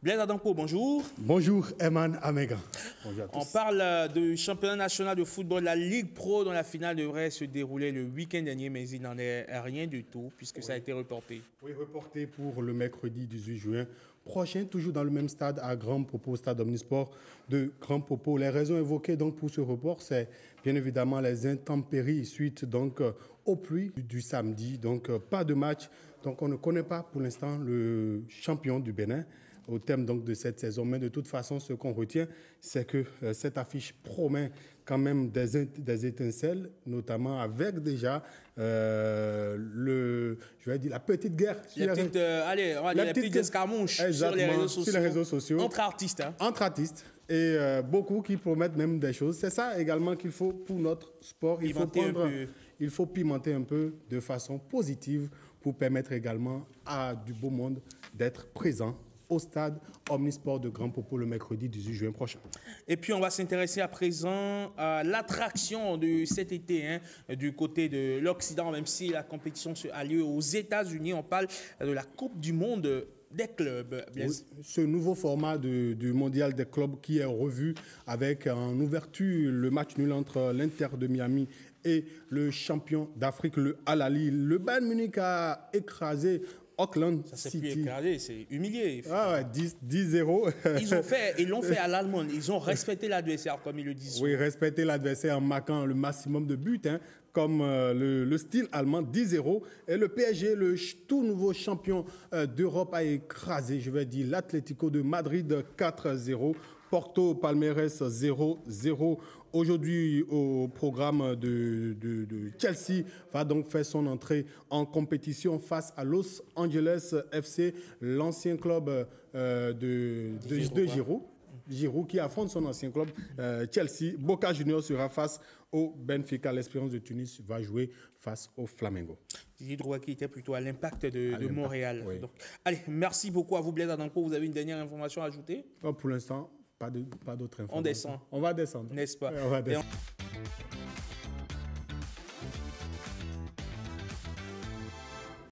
Blaise Adanko, bonjour. Bonjour, Eman Amega. Bonjour à tous. On parle du championnat national de football, la Ligue Pro, dont la finale devrait se dérouler le week-end dernier, mais il n'en est rien du tout, puisque ça a été reporté. Oui, reporté pour le mercredi 18 juin prochain, toujours dans le même stade, à Grand Popo, stade Omnisport de Grand Popo. Les raisons évoquées donc pour ce report, c'est bien évidemment les intempéries suite donc aux pluies du samedi. Donc pas de match. Donc on ne connaît pas pour l'instant le champion du Bénin au thème donc de cette saison. Mais de toute façon, ce qu'on retient, c'est que cette affiche promet quand même des étincelles, notamment avec déjà la petite guerre. Les petites escarmouches sur les réseaux sociaux. Entre artistes. Hein. Entre artistes. Et beaucoup qui promettent même des choses. C'est ça également qu'il faut pour notre sport. Il faut pimenter un peu de façon positive pour permettre également à du beau monde d'être présent au stade Omnisport de Grand Popo le mercredi 18 juin prochain. Et puis, on va s'intéresser à présent à l'attraction de cet été du côté de l'Occident, même si la compétition a lieu aux États-Unis. On parle de la Coupe du Monde des clubs. Oui, ce nouveau format du mondial des clubs qui est revu avec en ouverture le match nul entre l'Inter de Miami et le champion d'Afrique, le Al Ahly. Le Bayern Munich a écrasé Auckland ça City. Plus écrasé, c'est humilié. Ah ouais, 10-0. Ils l'ont fait à l'allemande. Ils ont respecté l'adversaire, comme ils le disent. Oui, respecter l'adversaire en marquant le maximum de buts, comme le style allemand, 10-0. Et le PSG, le tout nouveau champion d'Europe, a écrasé, je vais dire, l'Atlético de Madrid 4-0. Porto, Palmeiras 0-0. Aujourd'hui, au programme de Chelsea, va donc faire son entrée en compétition face à Los Angeles FC, l'ancien club de Giroud. Giroud qui affronte son ancien club Chelsea. Boca Juniors sera face au Benfica. L'Espérance de Tunis va jouer face au Flamengo. Giroud qui était plutôt à l'Impact de Montréal. Oui. Donc, allez, merci beaucoup à vous, Blaise Adanko. Vous avez une dernière information à ajouter? Pour l'instant, pas d'autres informations. On descend. On va descendre. N'est-ce pas? On va descendre.